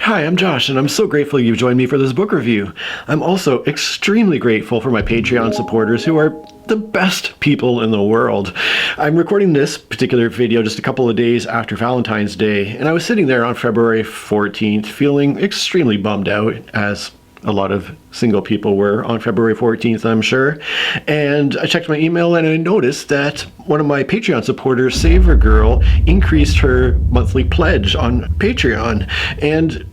Hi, I'm Josh, and I'm so grateful you've joined me for this book review. I'm also extremely grateful for my Patreon supporters who are the best people in the world. I'm recording this particular video just a couple of days after Valentine's Day, and I was sitting there on February 14th feeling extremely bummed out, as a lot of single people were on February 14th, I'm sure. And I checked my email and I noticed that one of my Patreon supporters, Savor Girl, increased her monthly pledge on Patreon. And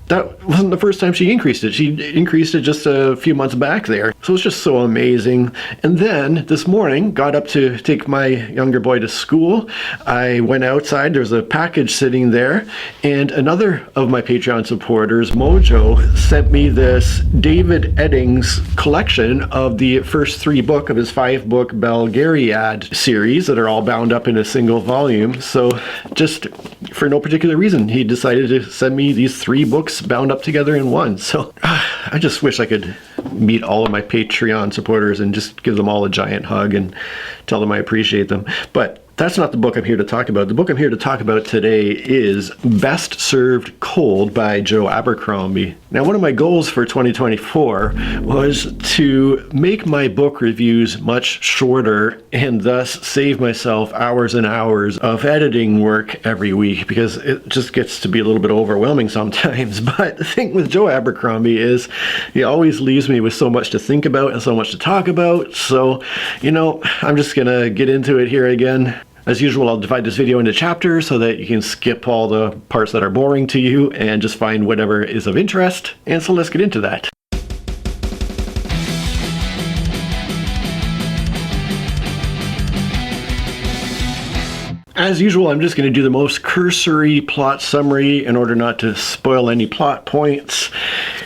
that wasn't the first time she increased it. She increased it just a few months back there. So it's just so amazing. And then this morning, got up to take my younger boy to school. I went outside, there's a package sitting there, and another of my Patreon supporters, Mojo, sent me this David Eddings collection of the first 3 book of his 5-book Belgariad series that are all bound up in a single volume. So just for no particular reason, he decided to send me these 3 books bound up together in one. So I just wish I could meet all of my Patreon supporters and just give them all a giant hug and tell them I appreciate them. But that's not the book I'm here to talk about. The book I'm here to talk about today is Best Served Cold by Joe Abercrombie. Now, one of my goals for 2024 was to make my book reviews much shorter and thus save myself hours and hours of editing work every week, because it just gets to be a little bit overwhelming sometimes. But the thing with Joe Abercrombie is he always leaves me with so much to think about and so much to talk about. So, I'm just gonna get into it here again. As usual, I'll divide this video into chapters so that you can skip all the parts that are boring to you and just find whatever is of interest. And so let's get into that. As usual, I'm just going to do the most cursory plot summary in order not to spoil any plot points.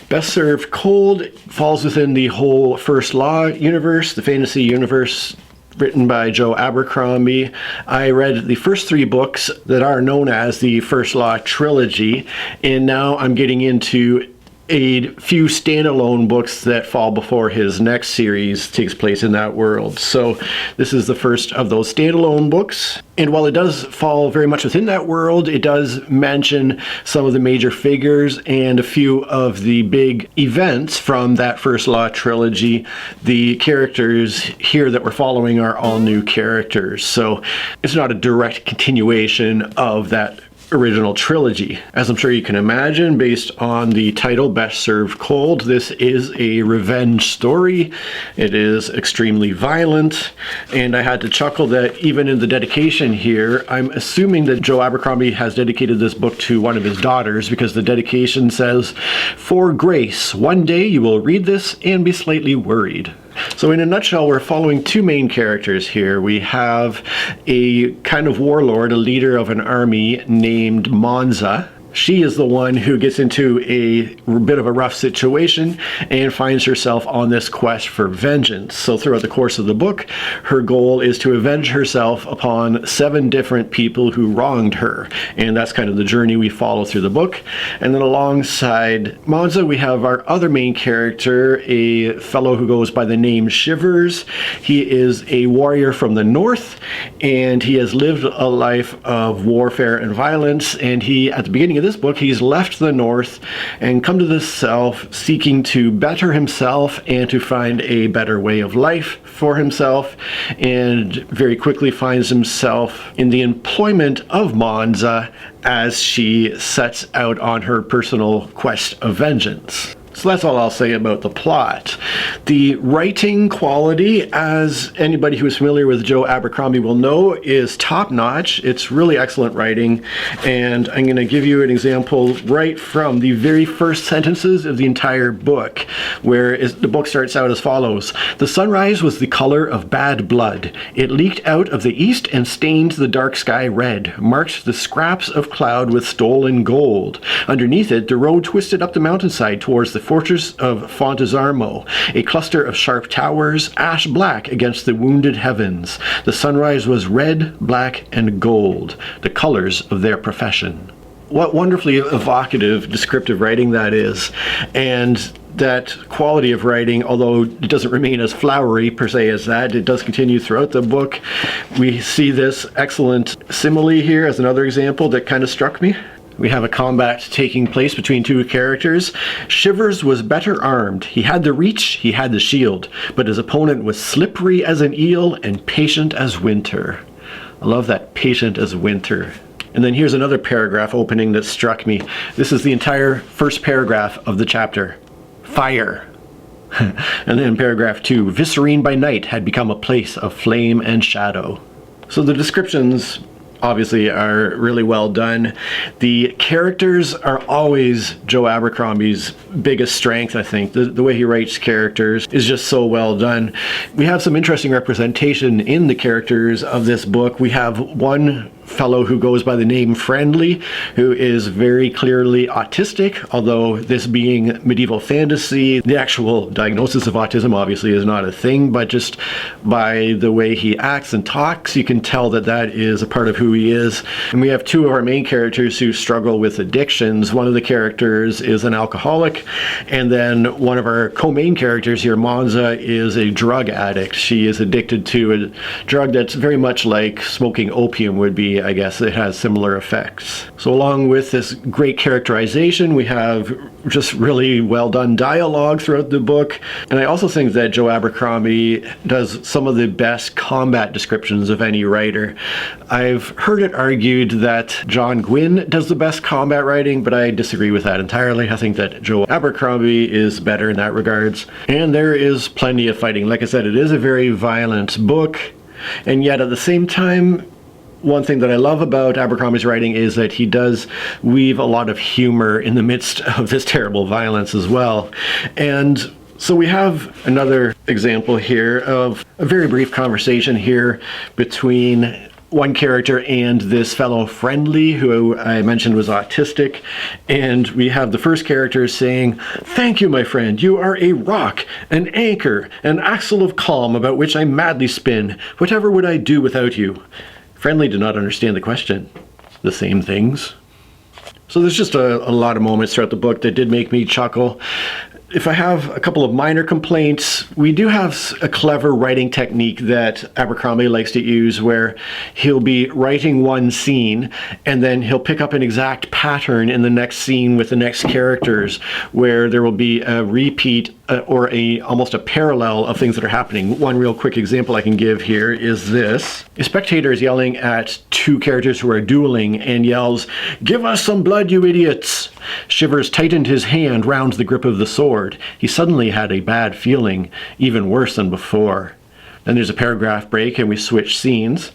Best Served Cold falls within the whole First Law universe, the fantasy universe, written by Joe Abercrombie. I read the first 3 books that are known as the First Law trilogy, and now I'm getting into a few standalone books that fall before his next series takes place in that world. So this is the first of those standalone books. And while it does fall very much within that world, it does mention some of the major figures and a few of the big events from that First Law trilogy. The characters here that we're following are all new characters. So it's not a direct continuation of that original trilogy. As I'm sure you can imagine, based on the title Best Served Cold, this is a revenge story. It is extremely violent, and I had to chuckle that even in the dedication here, I'm assuming that Joe Abercrombie has dedicated this book to one of his daughters, because the dedication says, "For Grace, one day you will read this and be slightly worried." So in a nutshell, we're following 2 main characters here. We have a kind of warlord, a leader of an army named Monza. She is the one who gets into a bit of a rough situation and finds herself on this quest for vengeance. So throughout the course of the book, her goal is to avenge herself upon 7 different people who wronged her. And that's kind of the journey we follow through the book. And then alongside Monza, we have our other main character, a fellow who goes by the name Shivers. He is a warrior from the north, and he has lived a life of warfare and violence. And he, at the beginning of this book, he's left the north and come to the south seeking to better himself and to find a better way of life for himself, and very quickly finds himself in the employment of Monza as she sets out on her personal quest of vengeance. So that's all I'll say about the plot. The writing quality, as anybody who is familiar with Joe Abercrombie will know, is top-notch. It's really excellent writing, and I'm going to give you an example right from the very first sentences of the entire book, where the book starts out as follows. "The sunrise was the color of bad blood. It leaked out of the east and stained the dark sky red, marked the scraps of cloud with stolen gold. Underneath it, the road twisted up the mountainside towards the fortress of Fontesarmo, a cluster of sharp towers, ash black against the wounded heavens. The sunrise was red, black, and gold, the colors of their profession." What wonderfully evocative, descriptive writing that is. And that quality of writing, although it doesn't remain as flowery per se as that, it does continue throughout the book. We see this excellent simile here as another example that kind of struck me. We have a combat taking place between two characters. Shivers was better armed. He had the reach, he had the shield, but his opponent was slippery as an eel and patient as winter. I love that, patient as winter. And then here's another paragraph opening that struck me. This is the entire first paragraph of the chapter. Fire. And then paragraph 2, Viscerine by night had become a place of flame and shadow. So the descriptions obviously are really well done. The characters are always Joe Abercrombie's biggest strength, I think. The way he writes characters is just so well done. We have some interesting representation in the characters of this book. We have one fellow who goes by the name Friendly, who is very clearly autistic, although this being medieval fantasy, the actual diagnosis of autism obviously is not a thing, but just by the way he acts and talks, you can tell that that is a part of who he is. And we have two of our main characters who struggle with addictions. One of the characters is an alcoholic, and then one of our co-main characters here, Monza, is a drug addict. She is addicted to a drug that's very much like smoking opium would be. I guess it has similar effects. So along with this great characterization, we have just really well done dialogue throughout the book. And I also think that Joe Abercrombie does some of the best combat descriptions of any writer. I've heard it argued that John Gwynne does the best combat writing, but I disagree with that entirely. I think that Joe Abercrombie is better in that regards. And there is plenty of fighting. Like I said, it is a very violent book, and yet at the same time, one thing that I love about Abercrombie's writing is that he does weave a lot of humor in the midst of this terrible violence as well. And so we have another example here of a very brief conversation here between one character and this fellow Friendly, who I mentioned was autistic. And we have the first character saying, "Thank you, my friend. You are a rock, an anchor, an axle of calm about which I madly spin. Whatever would I do without you?" Friendly did not understand the question. The same things. So there's just a lot of moments throughout the book that did make me chuckle. If I have a couple of minor complaints, we do have a clever writing technique that Abercrombie likes to use where he'll be writing one scene and then he'll pick up an exact pattern in the next scene with the next characters where there will be a repeat or almost a parallel of things that are happening. One real quick example I can give here is this. A spectator is yelling at two characters who are dueling and yells, "Give us some blood, you idiots!" Shivers tightened his hand round the grip of the sword. He suddenly had a bad feeling, even worse than before. Then there's a paragraph break and we switch scenes.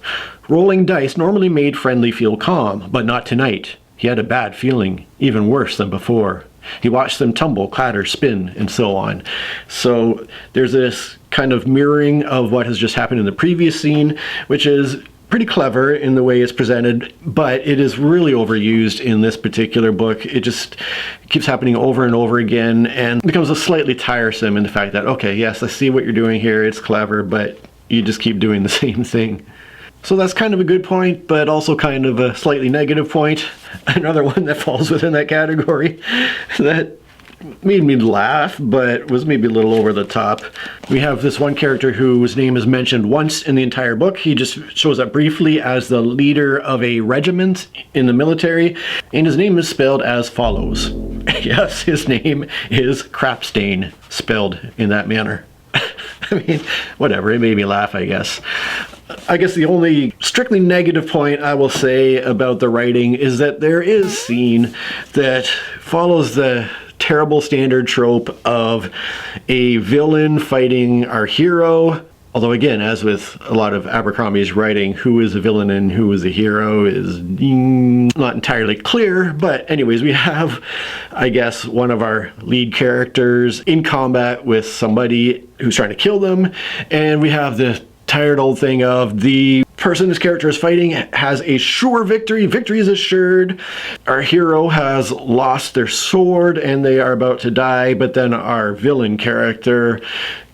Rolling dice normally made Friendly feel calm, but not tonight. He had a bad feeling, even worse than before. He watched them tumble, clatter, spin, and so on. So there's this kind of mirroring of what has just happened in the previous scene, which is pretty clever in the way it's presented, but it is really overused in this particular book. It just keeps happening over and over again and becomes a slightly tiresome in the fact that, okay, yes, I see what you're doing here, it's clever, but you just keep doing the same thing. So that's kind of a good point, but also kind of a slightly negative point. Another one that falls within that category that made me laugh, but was maybe a little over the top. We have this one character whose name is mentioned once in the entire book. He just shows up briefly as the leader of a regiment in the military, and his name is spelled as follows. Yes, his name is Crapstain, spelled in that manner. I mean, whatever, it made me laugh, I guess. I guess the only strictly negative point I will say about the writing is that there is a scene that follows the terrible standard trope of a villain fighting our hero. Although again, as with a lot of Abercrombie's writing, who is a villain and who is a hero is not entirely clear. But anyways, we have, I guess, one of our lead characters in combat with somebody who's trying to kill them. And we have the tired old thing of the person this character is fighting has a sure victory. Victory is assured. Our hero has lost their sword and they are about to die, but then our villain character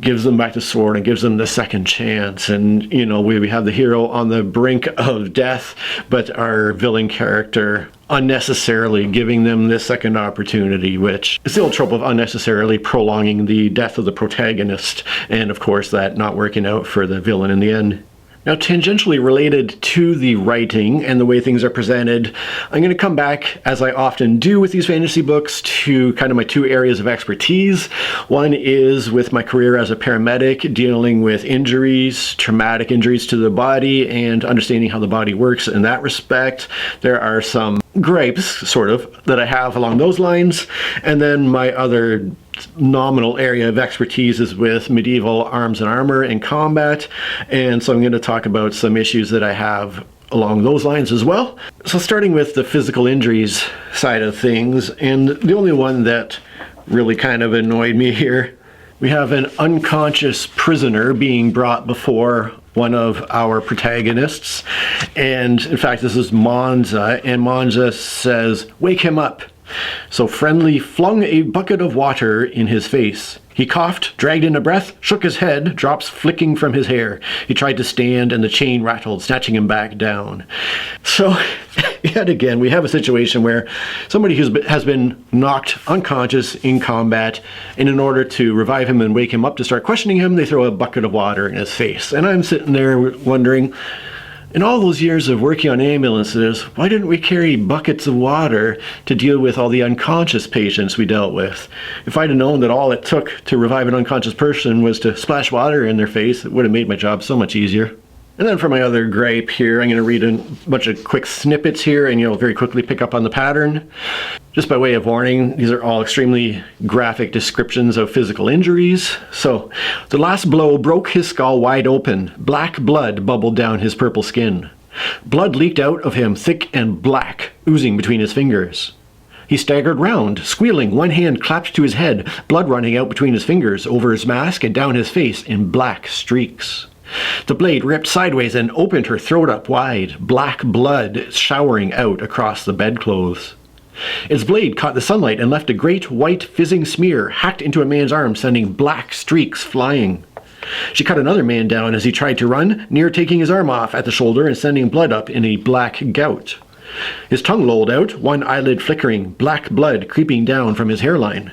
gives them back the sword and gives them the second chance. And, you know, we have the hero on the brink of death, but our villain character unnecessarily giving them this second opportunity, which is the old trope of unnecessarily prolonging the death of the protagonist. And of course, that not working out for the villain in the end. Now, tangentially related to the writing and the way things are presented, I'm going to come back, as I often do with these fantasy books, to kind of my two areas of expertise. One is with my career as a paramedic, dealing with injuries, traumatic injuries to the body, and understanding how the body works in that respect. There are some gripes, sort of, that I have along those lines. And then my other nominal area of expertise is with medieval arms and armor and combat, and so I'm going to talk about some issues that I have along those lines as well. So starting with the physical injuries side of things, and the only one that really kind of annoyed me here, we have an unconscious prisoner being brought before one of our protagonists, and in fact this is Monza, and Monza says, "Wake him up." So Friendly flung a bucket of water in his face. He coughed, dragged in a breath, shook his head, drops flicking from his hair. He tried to stand and the chain rattled, snatching him back down. So, yet again, we have a situation where somebody has been knocked unconscious in combat, and in order to revive him and wake him up to start questioning him, they throw a bucket of water in his face. And I'm sitting there wondering, in all those years of working on ambulances, why didn't we carry buckets of water to deal with all the unconscious patients we dealt with? If I'd have known that all it took to revive an unconscious person was to splash water in their face, it would have made my job so much easier. And then for my other gripe here, I'm going to read a bunch of quick snippets here, and you'll very quickly pick up on the pattern. Just by way of warning, these are all extremely graphic descriptions of physical injuries. So, the last blow broke his skull wide open. Black blood bubbled down his purple skin. Blood leaked out of him thick and black, oozing between his fingers. He staggered round, squealing, one hand clapped to his head, blood running out between his fingers, over his mask and down his face in black streaks. The blade ripped sideways and opened her throat up wide, black blood showering out across the bedclothes. Its blade caught the sunlight and left a great white fizzing smear hacked into a man's arm, sending black streaks flying. She cut another man down as he tried to run, near taking his arm off at the shoulder and sending blood up in a black gout. His tongue lolled out, one eyelid flickering, black blood creeping down from his hairline.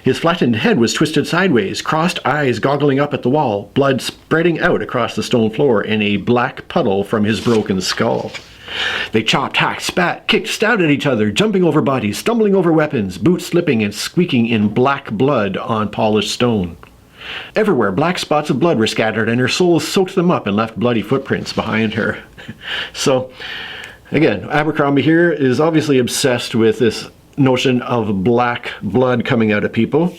His flattened head was twisted sideways, crossed eyes goggling up at the wall, blood spreading out across the stone floor in a black puddle from his broken skull. They chopped, hacked, spat, kicked, stabbed at each other, jumping over bodies, stumbling over weapons, boots slipping and squeaking in black blood on polished stone. Everywhere, black spots of blood were scattered, and her soul soaked them up and left bloody footprints behind her. So, again, Abercrombie here is obviously obsessed with this notion of black blood coming out of people.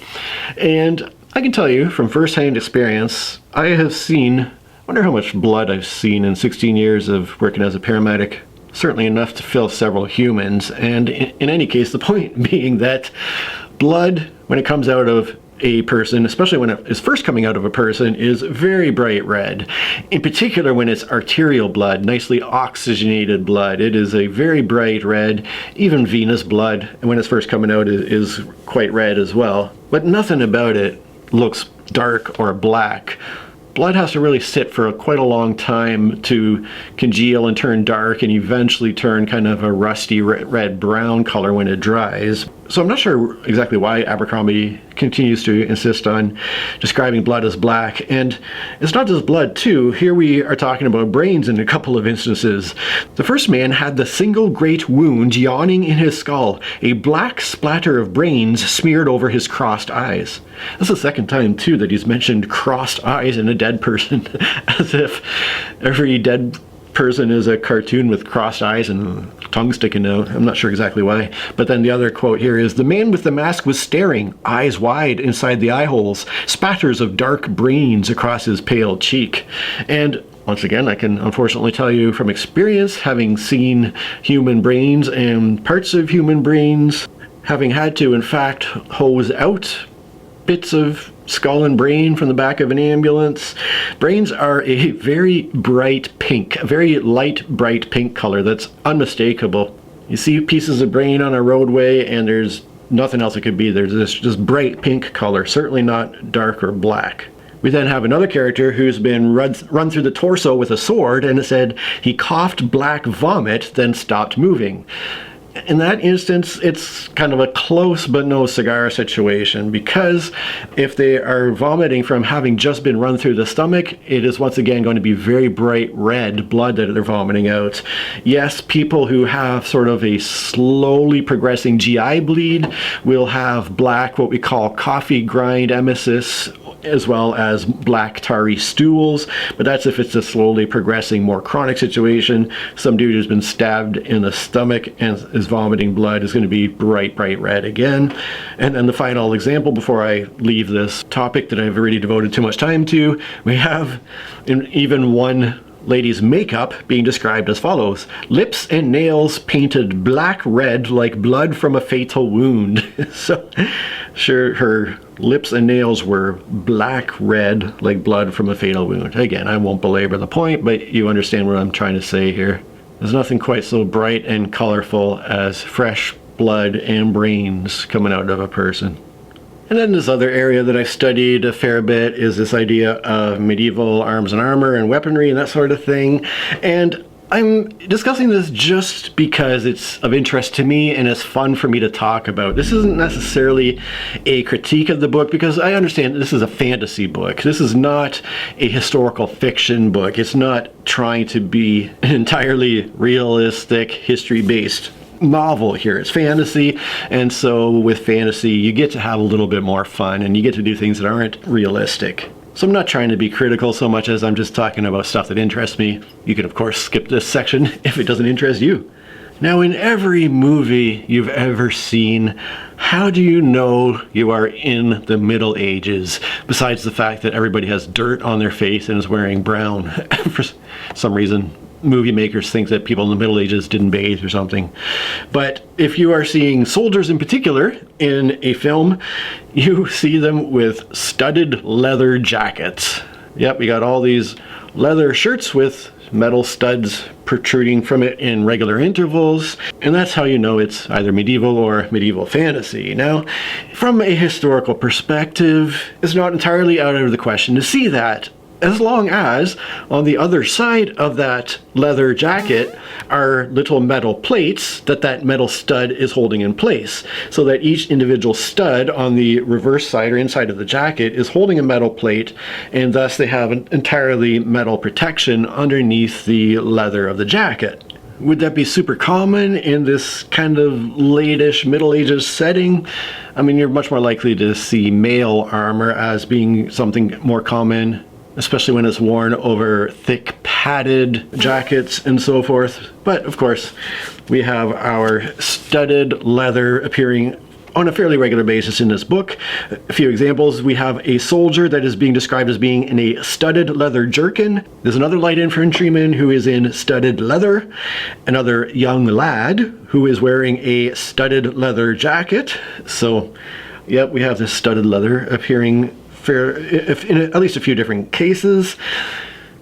And I can tell you from first-hand experience, I have seen, I wonder how much blood I've seen in 16 years of working as a paramedic. Certainly enough to fill several humans. And in any case, the point being that blood, when it comes out of a person, especially when it is first coming out of a person, is very bright red. In particular, when it's arterial blood, nicely oxygenated blood, it is a very bright red. Even venous blood, when it's first coming out, is quite red as well. But nothing about it looks dark or black. Blood has to really sit for quite a long time to congeal and turn dark and eventually turn kind of a rusty red-brown color when it dries. So I'm not sure exactly why Abercrombie continues to insist on describing blood as black. And it's not just blood, too. Here we are talking about brains in a couple of instances. The first man had the single great wound yawning in his skull, a black splatter of brains smeared over his crossed eyes. That's the second time, too, that he's mentioned crossed eyes in a dead person, as if every dead person is a cartoon with crossed eyes and tongue sticking out. I'm not sure exactly why. But then the other quote here is, "The man with the mask was staring, eyes wide inside the eye holes, spatters of dark brains across his pale cheek." And once again, I can unfortunately tell you from experience, having seen human brains and parts of human brains, having had to, in fact, hose out bits of skull and brain from the back of an ambulance. Brains are a very bright pink, a very light, bright pink color that's unmistakable. You see pieces of brain on a roadway and there's nothing else it could be. There's this just bright pink color, certainly not dark or black. We then have another character who's been run through the torso with a sword, and it said he coughed black vomit, then stopped moving. in that instance, it's kind of a close but no cigar situation, because if they are vomiting from having just been run through the stomach, it is once again going to be very bright red blood that they're vomiting out. Yes, people who have sort of a slowly progressing GI bleed will have black, what we call coffee grind emesis, as well as black tarry stools, but that's if it's a slowly progressing, more chronic situation. Some dude who's been stabbed in the stomach and is vomiting blood is going to be bright red again. And then the final example before I leave this topic that I've already devoted too much time to, we have even one lady's makeup being described as follows: lips and nails painted black red like blood from a fatal wound. So sure, her lips and nails were black red like blood from a fatal wound. Again, I won't belabor the point, but you understand what I'm trying to say here. There's nothing quite so bright and colorful as fresh blood and brains coming out of a person. And then this other area that I've studied a fair bit is this idea of medieval arms and armor and weaponry and that sort of thing. And I'm discussing this just because it's of interest to me and it's fun for me to talk about. This isn't necessarily a critique of the book, because I understand this is a fantasy book. This is not a historical fiction book. It's not trying to be an entirely realistic, history-based novel here. It's fantasy, and so with fantasy you get to have a little bit more fun and you get to do things that aren't realistic. So I'm not trying to be critical so much as I'm just talking about stuff that interests me. You can of course skip this section if it doesn't interest you. Now, in every movie you've ever seen, how do you know you are in the Middle Ages, besides the fact that everybody has dirt on their face and is wearing brown? For some reason movie makers think that people in the Middle Ages didn't bathe or something. But if you are seeing soldiers in particular in a film, you see them with studded leather jackets. Yep, we got all these leather shirts with metal studs protruding from it in regular intervals, and that's how you know it's either medieval or medieval fantasy. Now, from a historical perspective, it's not entirely out of the question to see that, as long as on the other side of that leather jacket are little metal plates that metal stud is holding in place, so that each individual stud on the reverse side or inside of the jacket is holding a metal plate, and thus they have an entirely metal protection underneath the leather of the jacket. Would that be super common in this kind of late-ish Middle Ages setting? I mean, you're much more likely to see mail armor as being something more common, especially when it's worn over thick padded jackets and so forth. But of course, we have our studded leather appearing on a fairly regular basis in this book. A few examples: we have a soldier that is being described as being in a studded leather jerkin. There's another light infantryman who is in studded leather. Another young lad who is wearing a studded leather jacket. So, yep, we have this studded leather appearing in at least a few different cases.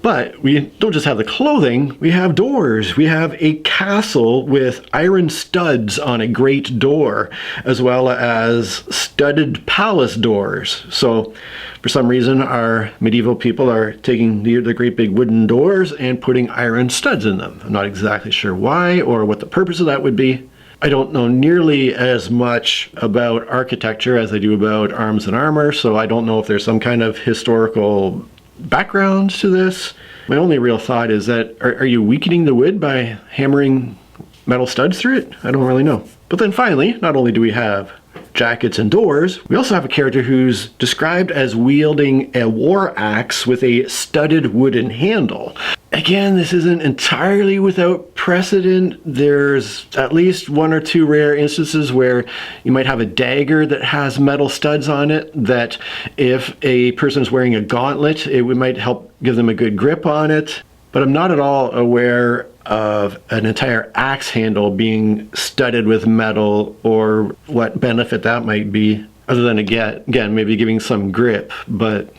But we don't just have the clothing, we have doors. We have a castle with iron studs on a great door, as well as studded palace doors. So for some reason our medieval people are taking the great big wooden doors and putting iron studs in them. I'm not exactly sure why or what the purpose of that would be. I don't know nearly as much about architecture as I do about arms and armor, so I don't know if there's some kind of historical background to this. My only real thought is that, are you weakening the wood by hammering metal studs through it? I don't really know. But then finally, not only do we have jackets and doors, we also have a character who's described as wielding a war axe with a studded wooden handle. Again, this isn't entirely without precedent. There's at least one or two rare instances where you might have a dagger that has metal studs on it, that if a person's wearing a gauntlet, it might help give them a good grip on it. But I'm not at all aware of an entire axe handle being studded with metal, or what benefit that might be, other than again maybe giving some grip. But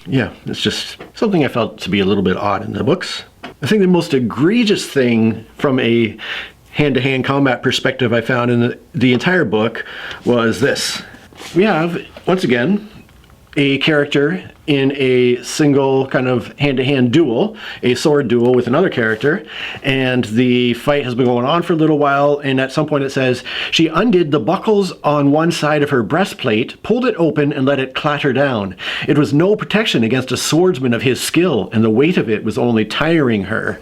yeah, it's just something I felt to be a little bit odd in the books. I think the most egregious thing from a hand-to-hand combat perspective I found in the entire book was this. We have, once again, a character in a single kind of hand-to-hand duel, a sword duel with another character, and the fight has been going on for a little while, and at some point it says, she undid the buckles on one side of her breastplate, pulled it open, and let it clatter down. It was no protection against a swordsman of his skill, and the weight of it was only tiring her.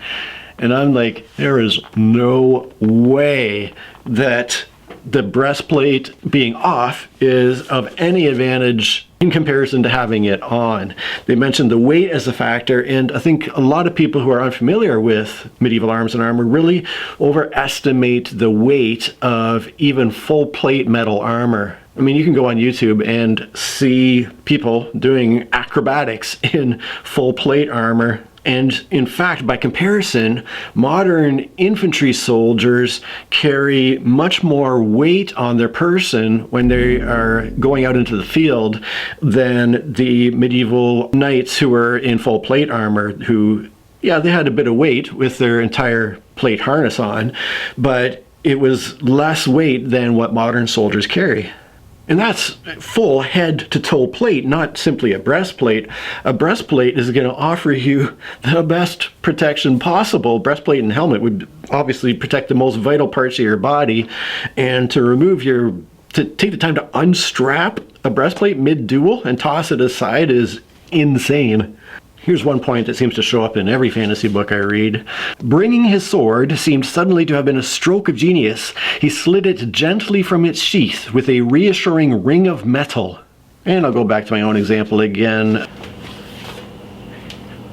And I'm like, there is no way that the breastplate being off is of any advantage in comparison to having it on. They mentioned the weight as a factor, and I think a lot of people who are unfamiliar with medieval arms and armor really overestimate the weight of even full plate metal armor. I mean, you can go on YouTube and see people doing acrobatics in full plate armor. And in fact, by comparison, modern infantry soldiers carry much more weight on their person when they are going out into the field than the medieval knights who were in full plate armor, who, yeah, they had a bit of weight with their entire plate harness on, but it was less weight than what modern soldiers carry. And that's full head-to-toe plate, not simply a breastplate. A breastplate is going to offer you the best protection possible. Breastplate and helmet would obviously protect the most vital parts of your body. And to take the time to unstrap a breastplate mid-duel and toss it aside is insane. Here's one point that seems to show up in every fantasy book I read. Bringing his sword seemed suddenly to have been a stroke of genius. He slid it gently from its sheath with a reassuring ring of metal. And I'll go back to my own example again.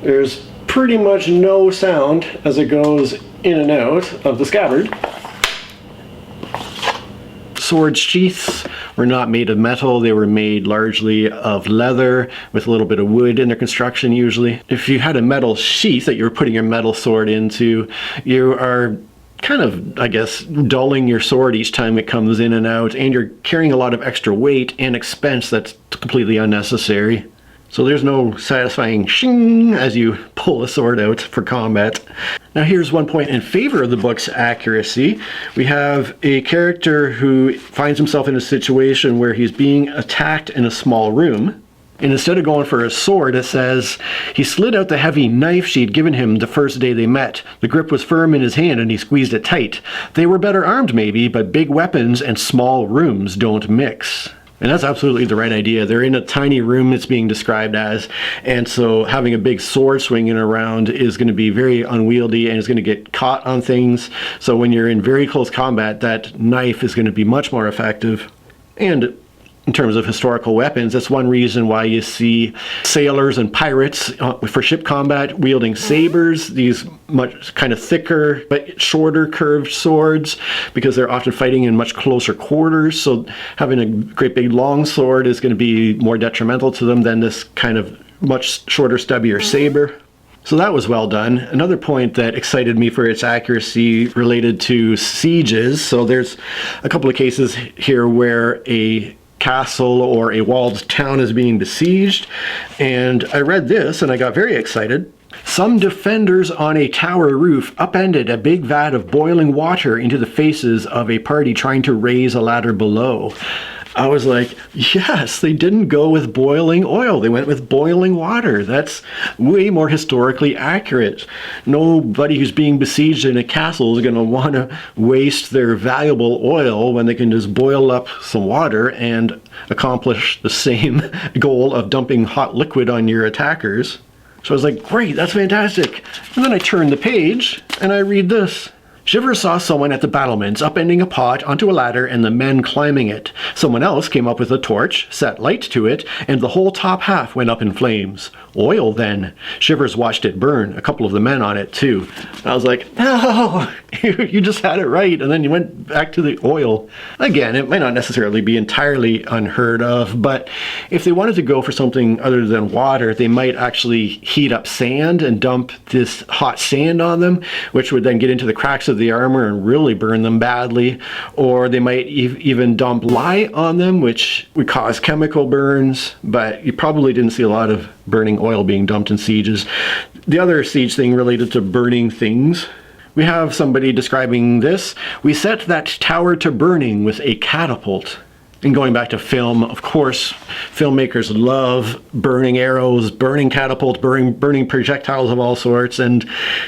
There's pretty much no sound as it goes in and out of the scabbard. Sword sheaths were not made of metal. They were made largely of leather with a little bit of wood in their construction usually. If you had a metal sheath that you were putting your metal sword into, you are kind of, I guess, dulling your sword each time it comes in and out, and you're carrying a lot of extra weight and expense that's completely unnecessary. So there's no satisfying shing as you pull a sword out for combat. Now here's one point in favor of the book's accuracy. We have a character who finds himself in a situation where he's being attacked in a small room. And instead of going for a sword, it says, he slid out the heavy knife she'd given him the first day they met. The grip was firm in his hand and he squeezed it tight. They were better armed maybe, but big weapons and small rooms don't mix. And that's absolutely the right idea. They're in a tiny room it's being described as, and so having a big sword swinging around is going to be very unwieldy and is going to get caught on things. So when you're in very close combat, that knife is going to be much more effective. And in terms of historical weapons, that's one reason why you see sailors and pirates for ship combat wielding sabers, these much kind of thicker but shorter curved swords, because they're often fighting in much closer quarters. So having a great big long sword is going to be more detrimental to them than this kind of much shorter, stubbier saber. So that was well done. Another point that excited me for its accuracy related to sieges. So there's a couple of cases here where a castle or a walled town is being besieged, and I read this and I got very excited. Some defenders on a tower roof upended a big vat of boiling water into the faces of a party trying to raise a ladder below. I was like, yes, they didn't go with boiling oil. They went with boiling water. That's way more historically accurate. Nobody who's being besieged in a castle is going to want to waste their valuable oil when they can just boil up some water and accomplish the same goal of dumping hot liquid on your attackers. So I was like, great, that's fantastic. And then I turned the page and I read this. Shivers saw someone at the battlements upending a pot onto a ladder and the men climbing it. Someone else came up with a torch, set light to it, and the whole top half went up in flames. Oil, then. Shivers watched it burn, a couple of the men on it, too. And I was like, no, you just had it right, and then you went back to the oil. Again, it might not necessarily be entirely unheard of, but if they wanted to go for something other than water, they might actually heat up sand and dump this hot sand on them, which would then get into the cracks of the armor and really burn them badly. Or they might even dump lye on them, which would cause chemical burns, but you probably didn't see a lot of burning oil being dumped in sieges. The other siege thing related to burning things, we have somebody describing this. We set that tower to burning with a catapult. And going back to film, of course, filmmakers love burning arrows, burning catapults, burning projectiles of all sorts. And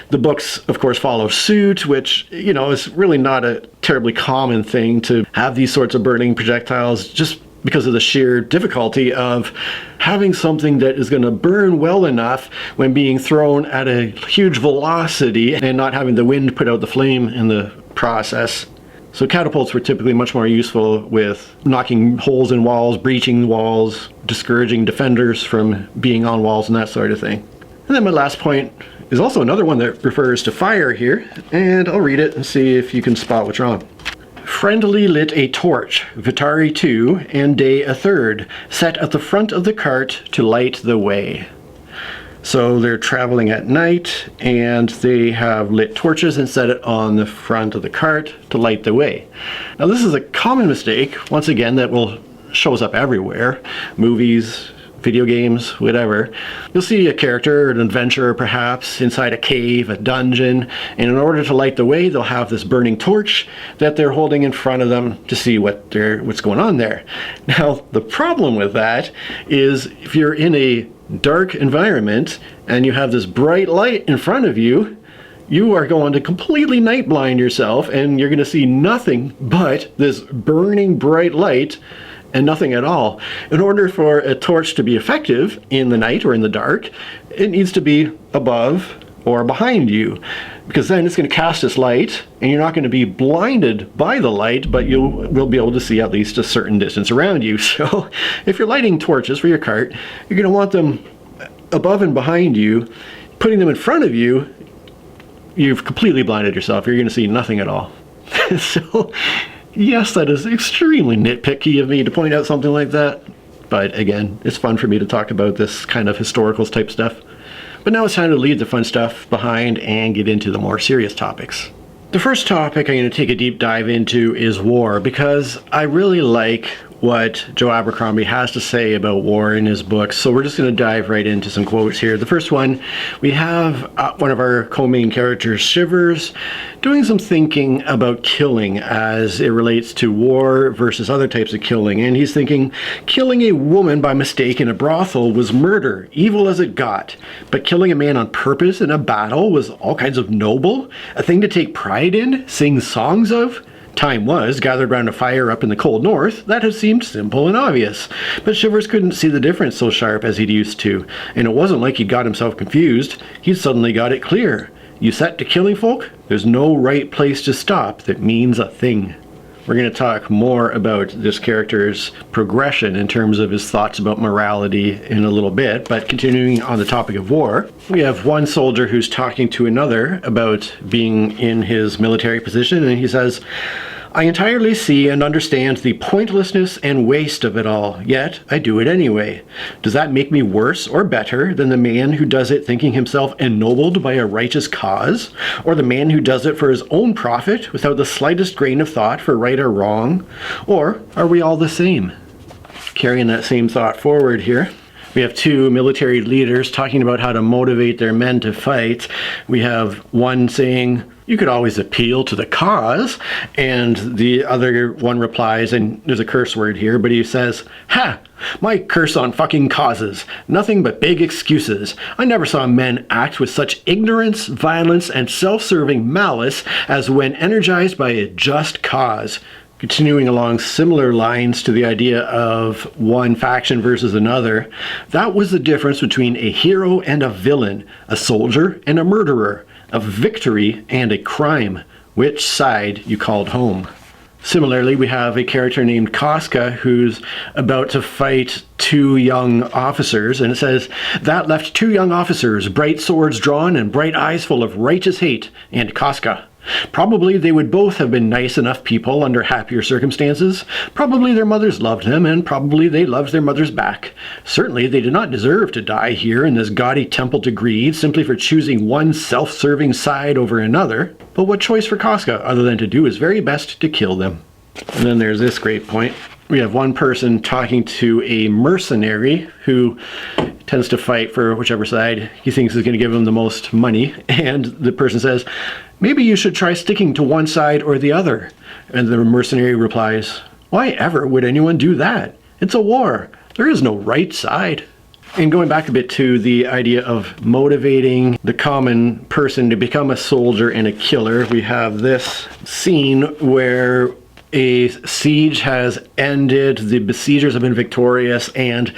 the books, of course, follow suit, which, you know, is really not a terribly common thing to have these sorts of burning projectiles, just because of the sheer difficulty of having something that is going to burn well enough when being thrown at a huge velocity and not having the wind put out the flame in the process. So catapults were typically much more useful with knocking holes in walls, breaching walls, discouraging defenders from being on walls and that sort of thing. And then my last point is also another one that refers to fire here, and I'll read it and see if you can spot what's wrong. Friendly lit a torch, Vitari 2 and Day a third, set at the front of the cart to light the way. So they're traveling at night, and they have lit torches and set it on the front of the cart to light the way. Now this is a common mistake, once again, that shows up everywhere. Movies, video games, whatever. You'll see a character, an adventurer perhaps, inside a cave, a dungeon, and in order to light the way, they'll have this burning torch that they're holding in front of them to see what's going on there. Now, the problem with that is if you're in a dark environment and you have this bright light in front of you, you are going to completely night blind yourself, and you're going to see nothing but this burning bright light and nothing at all. In order for a torch to be effective in the night or in the dark, it needs to be above or behind you, because then it's going to cast its light and you're not going to be blinded by the light, but you will be able to see at least a certain distance around you. So if you're lighting torches for your cart, you're going to want them above and behind you. Putting them in front of you, you've completely blinded yourself. You're going to see nothing at all. So yes, that is extremely nitpicky of me to point out something like that. But again, it's fun for me to talk about this kind of historicals type stuff. But now it's time to leave the fun stuff behind and get into the more serious topics. The first topic I'm going to take a deep dive into is war, because I really like what Joe Abercrombie has to say about war in his books. So we're just going to dive right into some quotes here. The first one, we have one of our co-main characters, Shivers, doing some thinking about killing as it relates to war versus other types of killing. And he's thinking, killing a woman by mistake in a brothel was murder, evil as it got. But killing a man on purpose in a battle was all kinds of noble, a thing to take pride in, sing songs of. Time was, gathered round a fire up in the cold north, that had seemed simple and obvious. But Shivers couldn't see the difference so sharp as he'd used to, and it wasn't like he'd got himself confused. He'd suddenly got it clear. You set to killing folk, there's no right place to stop that means a thing. We're going to talk more about this character's progression in terms of his thoughts about morality in a little bit, but continuing on the topic of war, we have one soldier who's talking to another about being in his military position, and he says, I entirely see and understand the pointlessness and waste of it all, yet I do it anyway. Does that make me worse or better than the man who does it thinking himself ennobled by a righteous cause? Or the man who does it for his own profit without the slightest grain of thought for right or wrong? Or are we all the same? Carrying that same thought forward here, we have two military leaders talking about how to motivate their men to fight. We have one saying, you could always appeal to the cause, and the other one replies, and there's a curse word here, but he says, ha! My curse on fucking causes. Nothing but big excuses. I never saw men act with such ignorance, violence, and self-serving malice as when energized by a just cause. Continuing along similar lines to the idea of one faction versus another, that was the difference between a hero and a villain, a soldier and a murderer, a victory and a crime. Which side you called home? Similarly, we have a character named Casca who's about to fight two young officers, and it says, that left two young officers, bright swords drawn and bright eyes full of righteous hate, and Casca. Probably they would both have been nice enough people under happier circumstances. Probably their mothers loved them, and probably they loved their mothers back. Certainly they did not deserve to die here in this gaudy temple to greed simply for choosing one self-serving side over another. But what choice for Casca other than to do his very best to kill them? And then there's this great point. We have one person talking to a mercenary who tends to fight for whichever side he thinks is going to give him the most money. And the person says, maybe you should try sticking to one side or the other. And the mercenary replies, Why ever would anyone do that? It's a war. There is no right side. And going back a bit to the idea of motivating the common person to become a soldier and a killer, we have this scene where a siege has ended, the besiegers have been victorious, and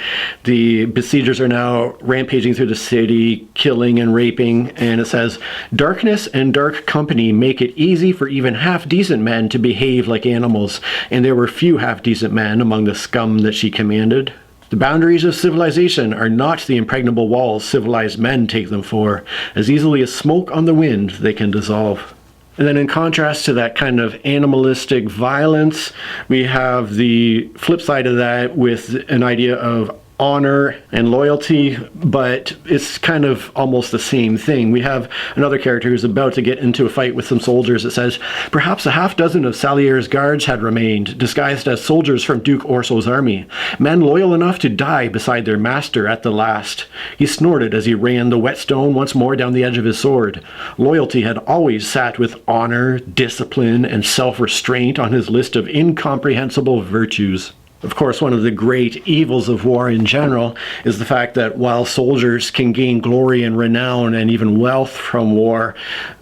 the besiegers are now rampaging through the city, killing and raping, and it says, "Darkness and dark company make it easy for even half-decent men to behave like animals, and there were few half-decent men among the scum that she commanded. The boundaries of civilization are not the impregnable walls civilized men take them for. As easily as smoke on the wind, they can dissolve." And then in contrast to that kind of animalistic violence, we have the flip side of that with an idea of honor and loyalty, but it's kind of almost the same thing. We have another character who's about to get into a fight with some soldiers that says, "Perhaps a half dozen of Salier's guards had remained, disguised as soldiers from Duke Orso's army, men loyal enough to die beside their master at the last." He snorted as he ran the whetstone once more down the edge of his sword. Loyalty had always sat with honor, discipline, and self-restraint on his list of incomprehensible virtues. Of course, one of the great evils of war in general is the fact that while soldiers can gain glory and renown and even wealth from war,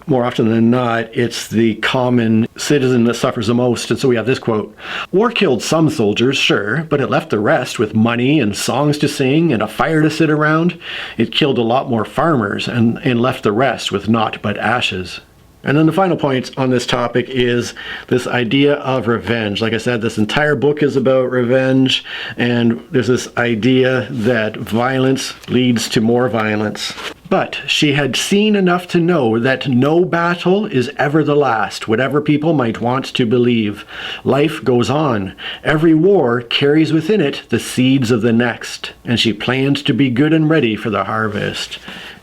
more often than not, it's the common citizen that suffers the most. And so we have this quote, "War killed some soldiers, sure, but it left the rest with money and songs to sing and a fire to sit around. It killed a lot more farmers and left the rest with naught but ashes." And then the final point on this topic is this idea of revenge. Like I said, this entire book is about revenge, and there's this idea that violence leads to more violence. But she had seen enough to know that no battle is ever the last, whatever people might want to believe. Life goes on. Every war carries within it the seeds of the next, and she planned to be good and ready for the harvest.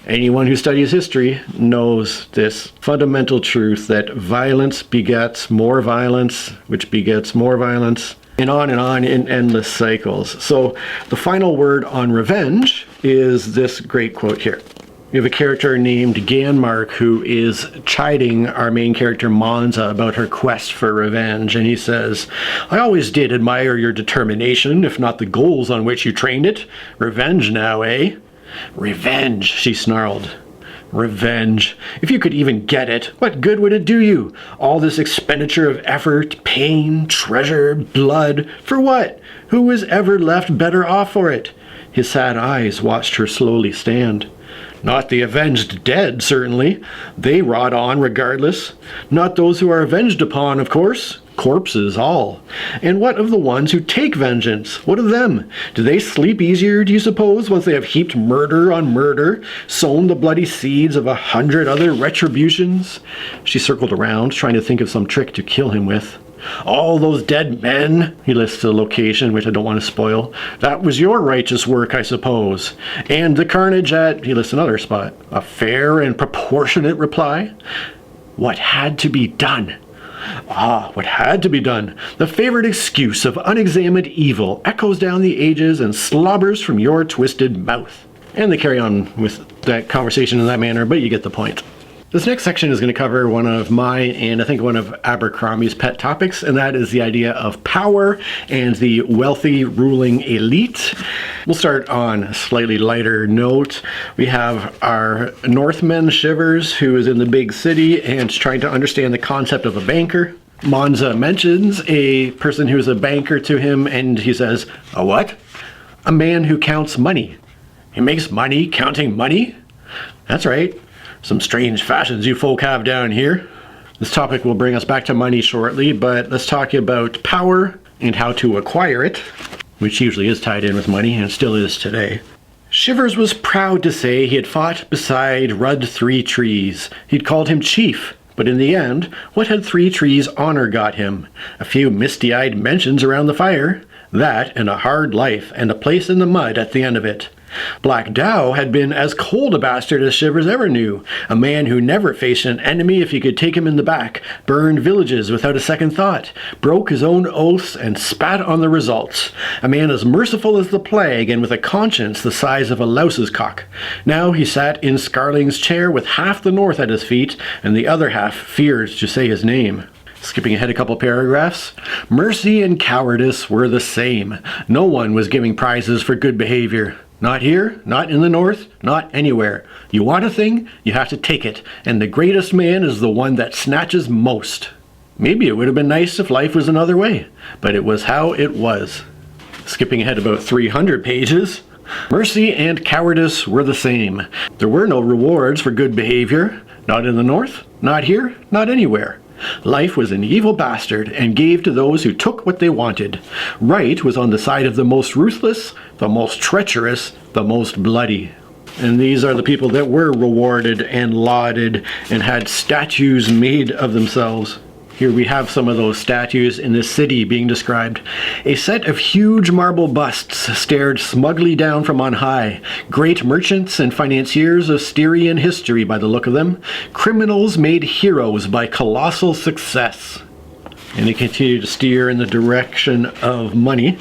Anyone who studies history knows this fundamental truth that violence begets more violence, which begets more violence, and on in endless cycles. So the final word on revenge is this great quote here. We have a character named Ganmark who is chiding our main character Monza about her quest for revenge, and he says, "I always did admire your determination, if not the goals on which you trained it. Revenge now, eh?" "Revenge," she snarled. "Revenge. If you could even get it, what good would it do you? All this expenditure of effort, pain, treasure, blood, for what? Who was ever left better off for it?" His sad eyes watched her slowly stand. "Not the avenged dead, certainly. They rot on regardless. Not those who are avenged upon, of course. Corpses all. And what of the ones who take vengeance? What of them? Do they sleep easier, do you suppose, once they have heaped murder on murder, sown the bloody seeds of 100 other retributions?" She circled around, trying to think of some trick to kill him with. "All those dead men," he lists a location, which I don't want to spoil. "That was your righteous work, I suppose. And the carnage at," he lists another spot. "A fair and proportionate reply. What had to be done?" "Ah, what had to be done? The favorite excuse of unexamined evil echoes down the ages and slobbers from your twisted mouth." And they carry on with that conversation in that manner, but you get the point. This next section is going to cover one of mine and I think one of Abercrombie's pet topics, and that is the idea of power and the wealthy ruling elite. We'll start on a slightly lighter note. We have our Northman Shivers, who is in the big city and trying to understand the concept of a banker. Monza mentions a person who's a banker to him, and he says, "A what?" "A man who counts money." "He makes money counting money?" "That's right. Some strange fashions you folk have down here." This topic will bring us back to money shortly, but let's talk about power and how to acquire it, which usually is tied in with money and still is today. Shivers was proud to say he had fought beside Rudd Three Trees. He'd called him chief, but in the end, what had Three Trees' honor got him? A few misty-eyed mentions around the fire. That and a hard life and a place in the mud at the end of it. Black Dow had been as cold a bastard as Shivers ever knew, a man who never faced an enemy if he could take him in the back, burned villages without a second thought, broke his own oaths and spat on the results, a man as merciful as the plague and with a conscience the size of a louse's cock. Now he sat in Scarling's chair with half the north at his feet, and the other half feared to say his name. Skipping ahead a couple paragraphs. Mercy and cowardice were the same. No one was giving prizes for good behavior. Not here, not in the North, not anywhere. You want a thing, you have to take it, and the greatest man is the one that snatches most. Maybe it would have been nice if life was another way, but it was how it was. Skipping ahead about 300 pages. Mercy and cowardice were the same. There were no rewards for good behavior, not in the North, not here, not anywhere. Life was an evil bastard and gave to those who took what they wanted. Right was on the side of the most ruthless, the most treacherous, the most bloody. And these are the people that were rewarded and lauded and had statues made of themselves. Here we have some of those statues in this city being described. A set of huge marble busts stared smugly down from on high. Great merchants and financiers of Styrian history by the look of them. Criminals made heroes by colossal success. And they continue to steer in the direction of money.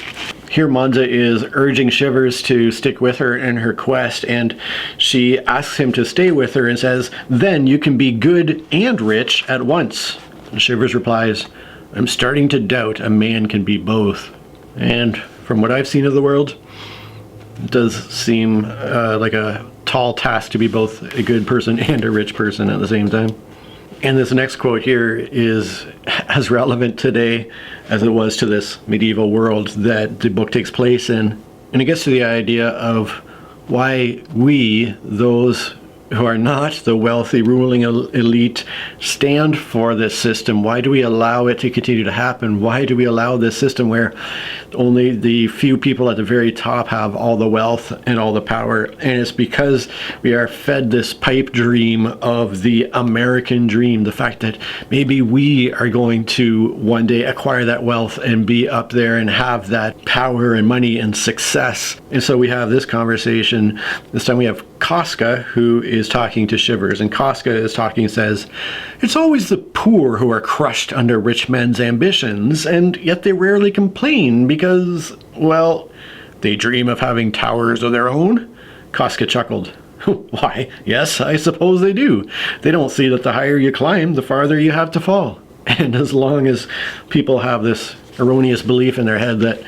Here Monza is urging Shivers to stick with her in her quest, and she asks him to stay with her and says, "Then you can be good and rich at once." Shivers replies, "I'm starting to doubt a man can be both." And from what I've seen of the world, it does seem like a tall task to be both a good person and a rich person at the same time. And this next quote here is as relevant today as it was to this medieval world that the book takes place in. And it gets to the idea of why we, those who are not the wealthy ruling elite, stand for this system. Why do we allow it to continue to happen? Why do we allow this system where only the few people at the very top have all the wealth and all the power? And it's because we are fed this pipe dream of the American dream, the fact that maybe we are going to one day acquire that wealth and be up there and have that power and money and success. And so we have this conversation. This time we have Casca, who is talking to Shivers, and Casca is talking and says, "It's always the poor who are crushed under rich men's ambitions, and yet they rarely complain because, well, they dream of having towers of their own." Casca chuckled. "Why, yes, I suppose they do. They don't see that the higher you climb, the farther you have to fall." And as long as people have this erroneous belief in their head that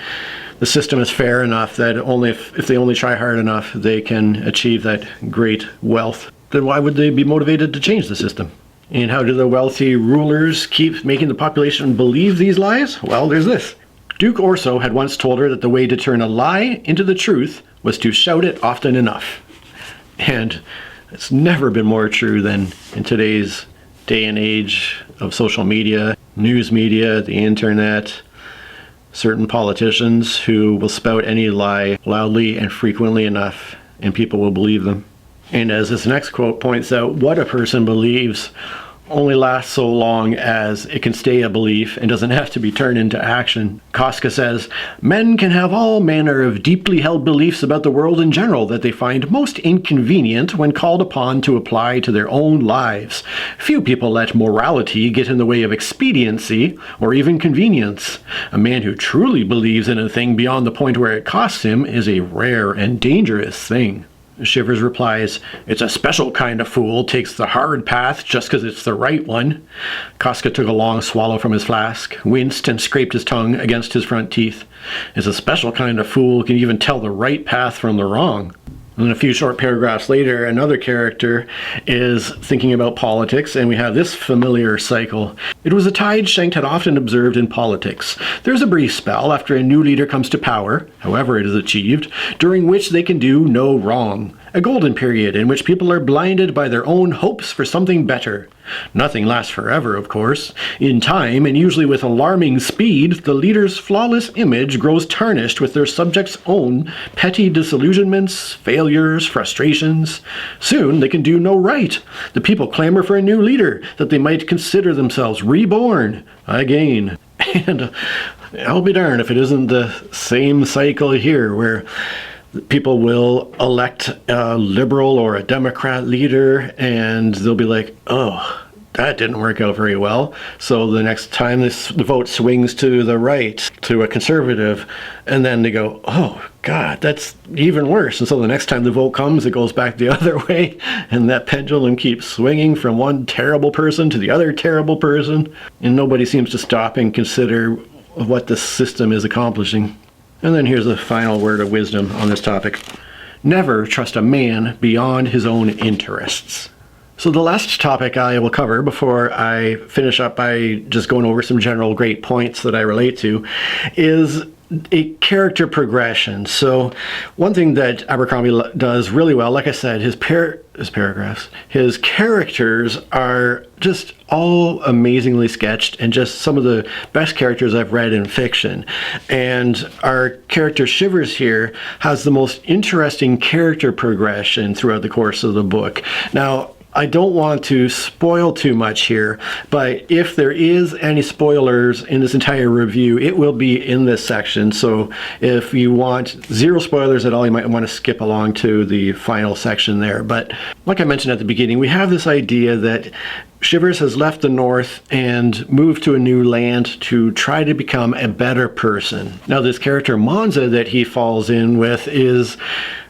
the system is fair enough, that only if they only try hard enough, they can achieve that great wealth, then why would they be motivated to change the system? And how do the wealthy rulers keep making the population believe these lies? Well, there's this. Duke Orso had once told her that the way to turn a lie into the truth was to shout it often enough. And it's never been more true than in today's day and age of social media, news media, the internet, certain politicians who will spout any lie loudly and frequently enough, and people will believe them. And as this next quote points out, what a person believes only lasts so long as it can stay a belief and doesn't have to be turned into action. Casca says, "Men can have all manner of deeply held beliefs about the world in general that they find most inconvenient when called upon to apply to their own lives. Few people let morality get in the way of expediency or even convenience. A man who truly believes in a thing beyond the point where it costs him is a rare and dangerous thing." Shivers replies, "It's a special kind of fool takes the hard path just because it's the right one." Casca took a long swallow from his flask, winced and scraped his tongue against his front teeth. "It's a special kind of fool who can even tell the right path from the wrong." And a few short paragraphs later, another character is thinking about politics, and we have this familiar cycle. "It was a tide Schenkt had often observed in politics. There's a brief spell after a new leader comes to power, however it is achieved, during which they can do no wrong. A golden period in which people are blinded by their own hopes for something better. Nothing lasts forever, of course. In time, and usually with alarming speed, the leader's flawless image grows tarnished with their subjects' own petty disillusionments, failures, frustrations. Soon they can do no right. The people clamor for a new leader, that they might consider themselves reborn again." And I'll be darned if it isn't the same cycle here, where people will elect a liberal or a Democrat leader, and they'll be like, "Oh, That didn't work out very well. So the next time the vote swings to the right, to a conservative, and then they go, oh, God, that's even worse. And so the next time the vote comes, it goes back the other way, and that pendulum keeps swinging from one terrible person to the other terrible person, and nobody seems to stop and consider what the system is accomplishing. And then here's the final word of wisdom on this topic. Never trust a man beyond his own interests. So the last topic I will cover before I finish up by just going over some general great points that I relate to is a character progression. So one thing that Abercrombie does really well, like I said, his paragraphs, his characters are just all amazingly sketched and just some of the best characters I've read in fiction. And our character Shivers here has the most interesting character progression throughout the course of the book. Now, I don't want to spoil too much here, but if there is any spoilers in this entire review, it will be in this section. So if you want zero spoilers at all, you might want to skip along to the final section there. But like I mentioned at the beginning, we have this idea that Shivers has left the north and moved to a new land to try to become a better person. Now, this character Monza that he falls in with is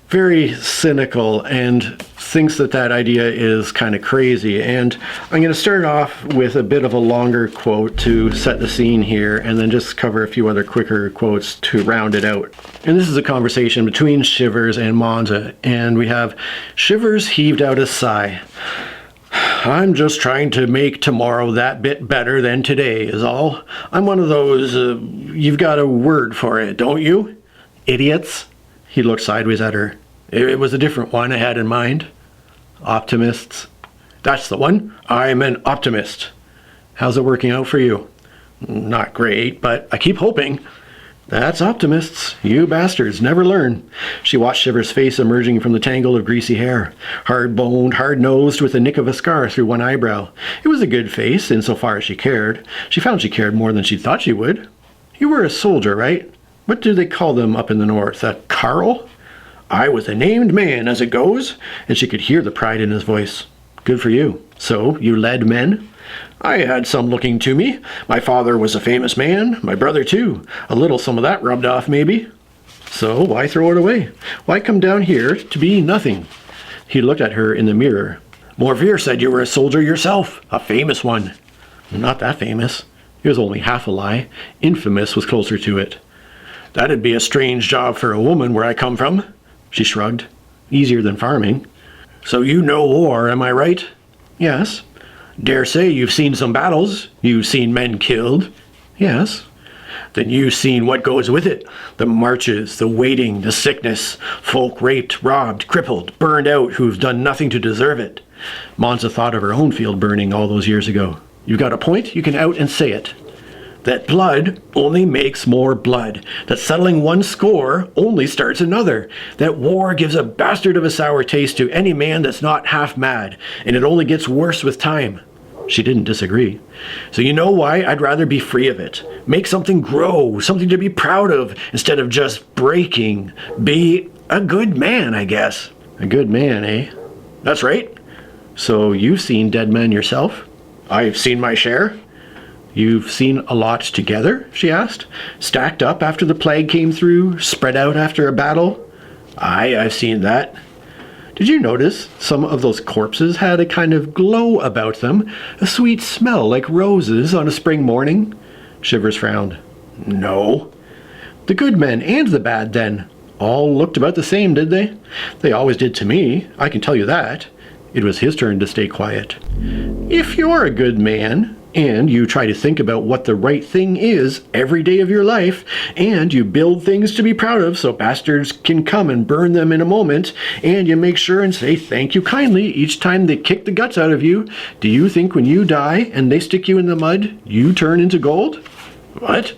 very cynical and thinks that idea is kind of crazy. And I'm going to start off with a bit of a longer quote to set the scene here, and then just cover a few other quicker quotes to round it out. And this is a conversation between Shivers and Monza, and we have Shivers heaved out a sigh. I'm just trying to make tomorrow that bit better than today is all. I'm one of those, you've got a word for it, don't you? Idiots. He looked sideways at her. It was a different one I had in mind. Optimists. That's the one. I'm an optimist. How's it working out for you? Not great, but I keep hoping. That's optimists. You bastards never learn. She watched Shivers' face emerging from the tangle of greasy hair. Hard-boned, hard-nosed, with the nick of a scar through one eyebrow. It was a good face, insofar as she cared. She found she cared more than she thought she would. You were a soldier, right? What do they call them up in the north? A Carl? I was a named man, as it goes. And she could hear the pride in his voice. Good for you. So, you led men? I had some looking to me. My father was a famous man. My brother, too. A little some of that rubbed off, maybe. So, why throw it away? Why come down here to be nothing? He looked at her in the mirror. Morvier said you were a soldier yourself. A famous one. Not that famous. It was only half a lie. Infamous was closer to it. That'd be a strange job for a woman where I come from. She shrugged. Easier than farming. So you know war, am I right? Yes. Dare say you've seen some battles. You've seen men killed. Yes. Then you've seen what goes with it. The marches, the waiting, the sickness. Folk raped, robbed, crippled, burned out who've done nothing to deserve it. Monza thought of her own field burning all those years ago. You've got a point, you can out and say it. That blood only makes more blood. That settling one score only starts another. That war gives a bastard of a sour taste to any man that's not half mad, and it only gets worse with time. She didn't disagree. So you know why I'd rather be free of it. Make something grow, something to be proud of, instead of just breaking. Be a good man, I guess. A good man, eh? That's right. So you've seen dead men yourself? I've seen my share. You've seen a lot together, she asked. Stacked up after the plague came through, spread out after a battle? Aye, I've seen that. Did you notice some of those corpses had a kind of glow about them, a sweet smell like roses on a spring morning? Shivers frowned. No. The good men and the bad, then, all looked about the same, did they? They always did to me, I can tell you that. It was his turn to stay quiet. If you're a good man, and you try to think about what the right thing is every day of your life, and you build things to be proud of so bastards can come and burn them in a moment, and you make sure and say thank you kindly each time they kick the guts out of you, do you think when you die and they stick you in the mud, you turn into gold? What?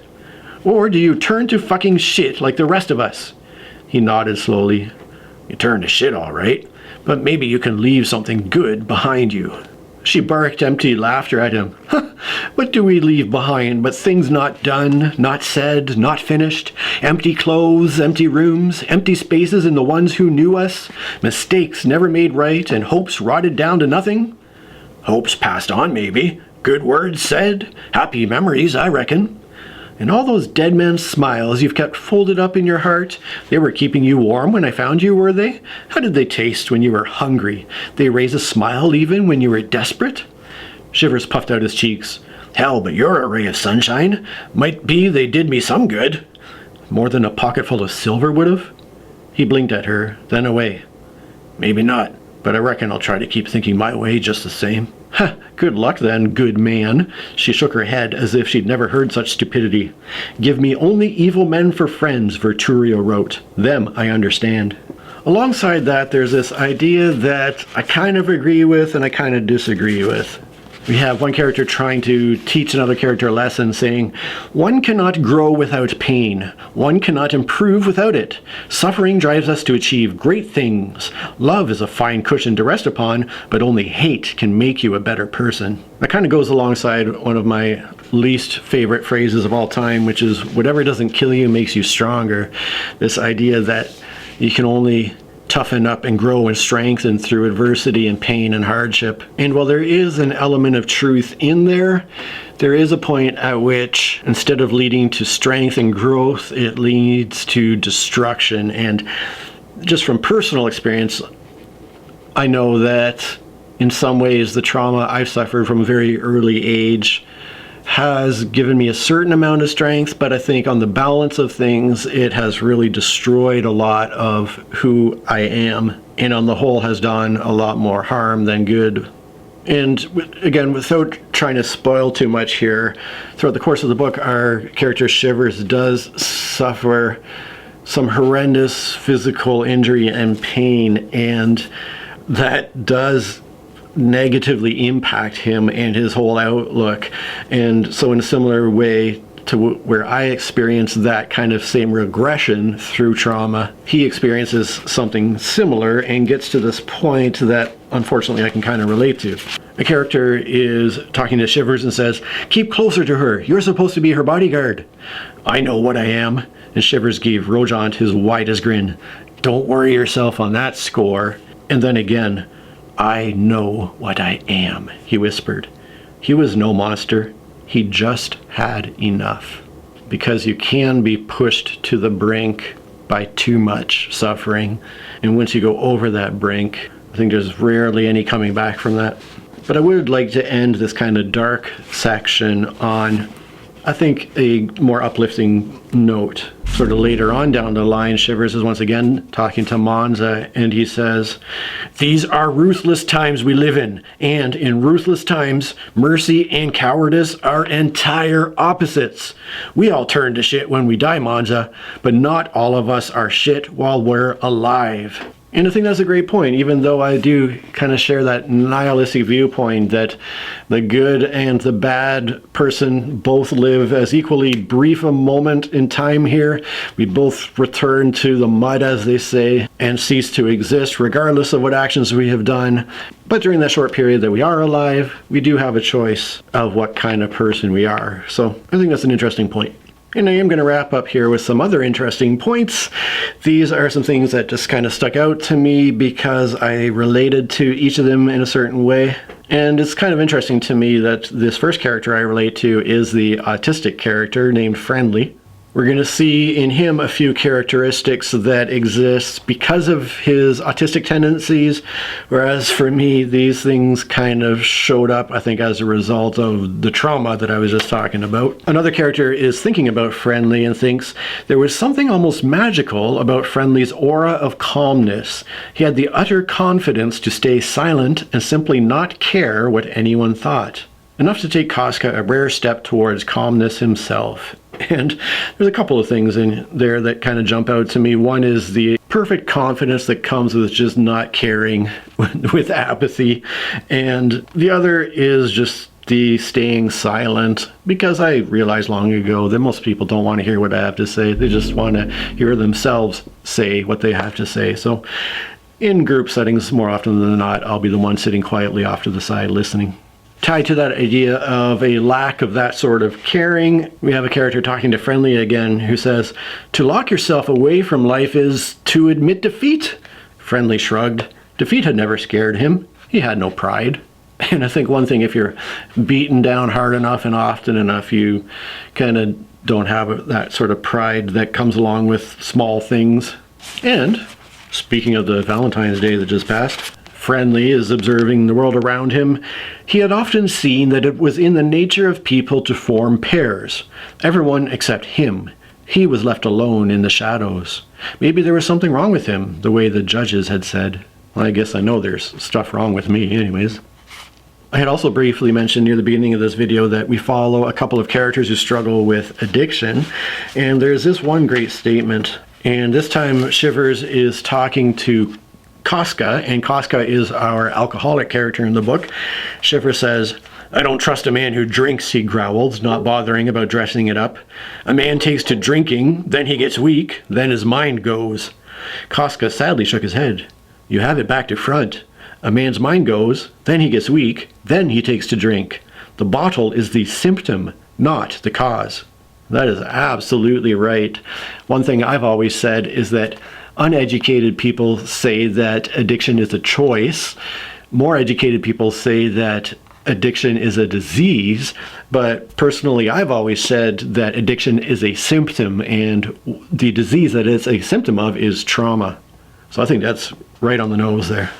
Or do you turn to fucking shit like the rest of us? He nodded slowly. You turn to shit, all right, but maybe you can leave something good behind you. She barked empty laughter at him. What do we leave behind but things not done, not said, not finished? Empty clothes, empty rooms, empty spaces in the ones who knew us, mistakes never made right, and hopes rotted down to nothing? Hopes passed on, maybe. Good words said. Happy memories, I reckon. And all those dead men's smiles you've kept folded up in your heart, they were keeping you warm when I found you, were they? How did they taste when you were hungry? They raise a smile even when you were desperate? Shivers puffed out his cheeks. Hell, but you're a ray of sunshine. Might be they did me some good. More than a pocketful of silver would have? He blinked at her, then away. Maybe not, but I reckon I'll try to keep thinking my way just the same. Ha! Good luck then, good man. She shook her head as if she'd never heard such stupidity. Give me only evil men for friends, Verturio wrote. Them I understand. Alongside that, there's this idea that I kind of agree with and I kind of disagree with. We have one character trying to teach another character a lesson, saying, one cannot grow without pain. One cannot improve without it. Suffering drives us to achieve great things. Love is a fine cushion to rest upon, but only hate can make you a better person. That kind of goes alongside one of my least favorite phrases of all time, which is, whatever doesn't kill you makes you stronger. This idea that you can only toughen up and grow and strengthen through adversity and pain and hardship. And while there is an element of truth in there, there is a point at which, instead of leading to strength and growth, it leads to destruction. And just from personal experience, I know that in some ways the trauma I've suffered from a very early age has given me a certain amount of strength, but I think on the balance of things, it has really destroyed a lot of who I am, and on the whole has done a lot more harm than good. And again, without trying to spoil too much here, throughout the course of the book, our character Shivers does suffer some horrendous physical injury and pain, and that does negatively impact him and his whole outlook. And so in a similar way to where I experienced that kind of same regression through trauma, he experiences something similar and gets to this point that unfortunately I can kind of relate to. A character is talking to Shivers and says, keep closer to her, you're supposed to be her bodyguard. I know what I am. And Shivers gave Rojant his widest grin. Don't worry yourself on that score. And then again, I know what I am, he whispered. He was no monster. He just had enough. Because you can be pushed to the brink by too much suffering. And once you go over that brink, I think there's rarely any coming back from that. But I would like to end this kind of dark section on, I think, a more uplifting note. Sort of later on down the line, Shivers is once again talking to Monza, and he says, these are ruthless times we live in, and in ruthless times, mercy and cowardice are entire opposites. We all turn to shit when we die, Monza, but not all of us are shit while we're alive. And I think that's a great point, even though I do kind of share that nihilistic viewpoint that the good and the bad person both live as equally brief a moment in time here. We both return to the mud, as they say, and cease to exist regardless of what actions we have done. But during that short period that we are alive, we do have a choice of what kind of person we are. So I think that's an interesting point. And I am going to wrap up here with some other interesting points. These are some things that just kind of stuck out to me because I related to each of them in a certain way. And it's kind of interesting to me that this first character I relate to is the autistic character named Friendly. We're going to see in him a few characteristics that exist because of his autistic tendencies, whereas for me, these things kind of showed up, I think, as a result of the trauma that I was just talking about. Another character is thinking about Friendly and thinks there was something almost magical about Friendly's aura of calmness. He had the utter confidence to stay silent and simply not care what anyone thought. Enough to take Casca a rare step towards calmness himself. And there's a couple of things in there that kind of jump out to me. One is the perfect confidence that comes with just not caring, with apathy. And the other is just the staying silent, because I realized long ago that most people don't want to hear what I have to say. They just want to hear themselves say what they have to say. So in group settings, more often than not, I'll be the one sitting quietly off to the side listening. Tied to that idea of a lack of that sort of caring, we have a character talking to Friendly again who says, to lock yourself away from life is to admit defeat. Friendly shrugged. Defeat had never scared him. He had no pride. And I think one thing, if you're beaten down hard enough and often enough, you kind of don't have that sort of pride that comes along with small things. And speaking of the Valentine's Day that just passed, Friendly is observing the world around him. He had often seen that it was in the nature of people to form pairs. Everyone except him. He was left alone in the shadows. Maybe there was something wrong with him, the way the judges had said. Well, I guess I know there's stuff wrong with me anyways. I had also briefly mentioned near the beginning of this video that we follow a couple of characters who struggle with addiction. And there's this one great statement. And this time Shivers is talking to Koska, and Koska is our alcoholic character in the book. Shivers says, "I don't trust a man who drinks," he growls, not bothering about dressing it up. "A man takes to drinking, then he gets weak, then his mind goes." Koska sadly shook his head. "You have it back to front. A man's mind goes, then he gets weak, then he takes to drink. The bottle is the symptom, not the cause." That is absolutely right. One thing I've always said is that uneducated people say that addiction is a choice. More educated people say that addiction is a disease. But personally, I've always said that addiction is a symptom, and the disease that it's a symptom of is trauma. So I think that's right on the nose there.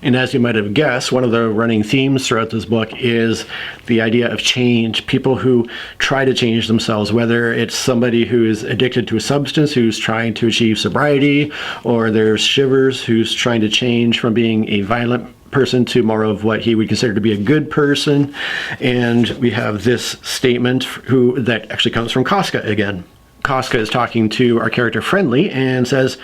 And as you might have guessed, one of the running themes throughout this book is the idea of change. People who try to change themselves, whether it's somebody who is addicted to a substance who's trying to achieve sobriety, or there's Shivers who's trying to change from being a violent person to more of what he would consider to be a good person. And we have this statement that actually comes from Koska again. Koska is talking to our character Friendly and says,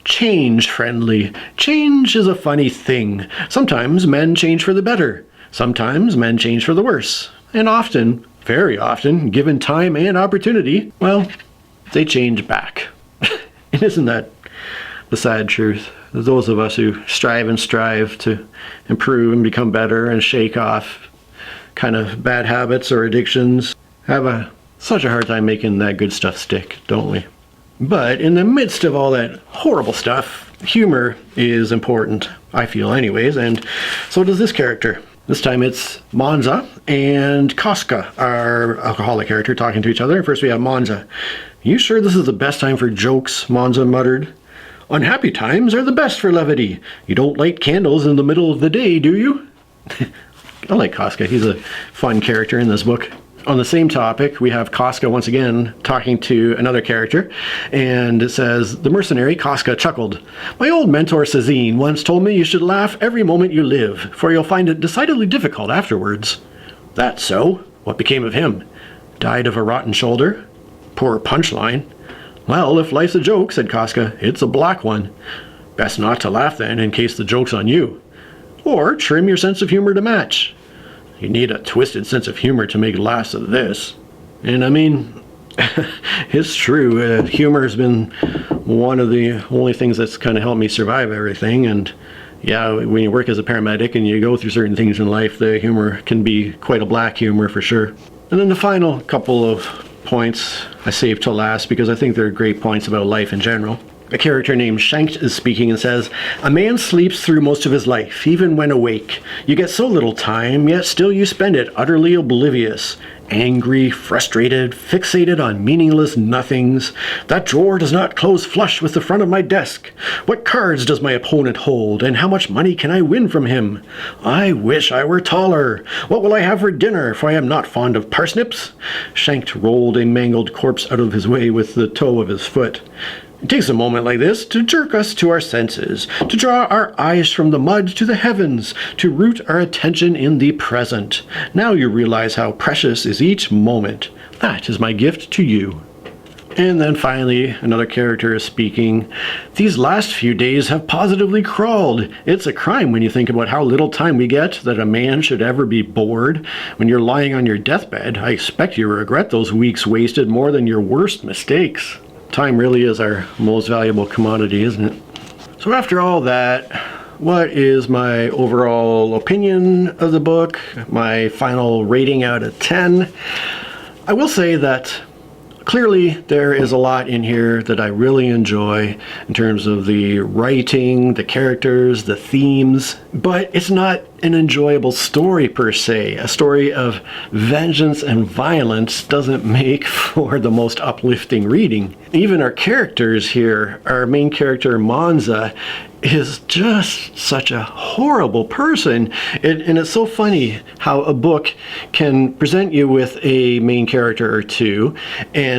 "Change, Friendly. Change is a funny thing. Sometimes men change for the better. Sometimes men change for the worse. And often, very often, given time and opportunity, well, they change back." And isn't that the sad truth? Those of us who strive to improve and become better and shake off kind of bad habits or addictions have such a hard time making that good stuff stick, don't we? But in the midst of all that horrible stuff, humor is important, I feel anyways, and so does this character. This time it's Monza and Koska, our alcoholic character, talking to each other. First we have Monza. "You sure this is the best time for jokes?" Monza muttered. "Unhappy times are the best for levity. You don't light candles in the middle of the day, do you?" I like Koska. He's a fun character in this book. On the same topic, we have Koska once again talking to another character, and it says, "The mercenary Koska chuckled. My old mentor Sazine once told me you should laugh every moment you live, for you'll find it decidedly difficult afterwards." "That's so. What became of him?" "Died of a rotten shoulder." "Poor punchline." "Well, if life's a joke," said Koska, "it's a black one." "Best not to laugh then, in case the joke's on you." "Or trim your sense of humor to match." "You need a twisted sense of humor to make laughs of this." And I mean, it's true. Humor has been one of the only things that's kind of helped me survive everything. And yeah, when you work as a paramedic and you go through certain things in life, the humor can be quite a black humor for sure. And then the final couple of points I saved till last because I think they're great points about life in general. A character named Shanked is speaking and says, "A man sleeps through most of his life, even when awake. You get so little time, yet still you spend it utterly oblivious. Angry, frustrated, fixated on meaningless nothings. That drawer does not close flush with the front of my desk. What cards does my opponent hold, and how much money can I win from him? I wish I were taller. What will I have for dinner, for I am not fond of parsnips?" Shanked rolled a mangled corpse out of his way with the toe of his foot. It takes a moment like this to jerk us to our senses, to draw our eyes from the mud to the heavens, to root our attention in the present. Now you realize how precious is each moment. That is my gift to you. And then finally, another character is speaking. "These last few days have positively crawled. It's a crime when you think about how little time we get, that a man should ever be bored. When you're lying on your deathbed, I expect you regret those weeks wasted more than your worst mistakes." Time really is our most valuable commodity, isn't it? So after all that, what is my overall opinion of the book? My final rating out of 10? I will say that Clearly, there is a lot in here that I really enjoy in terms of the writing, the characters, the themes, but it's not an enjoyable story per se. A story of vengeance and violence doesn't make for the most uplifting reading. Even our characters here, our main character Monza, is just such a horrible person. And it's so funny how a book can present you with a main character or two, and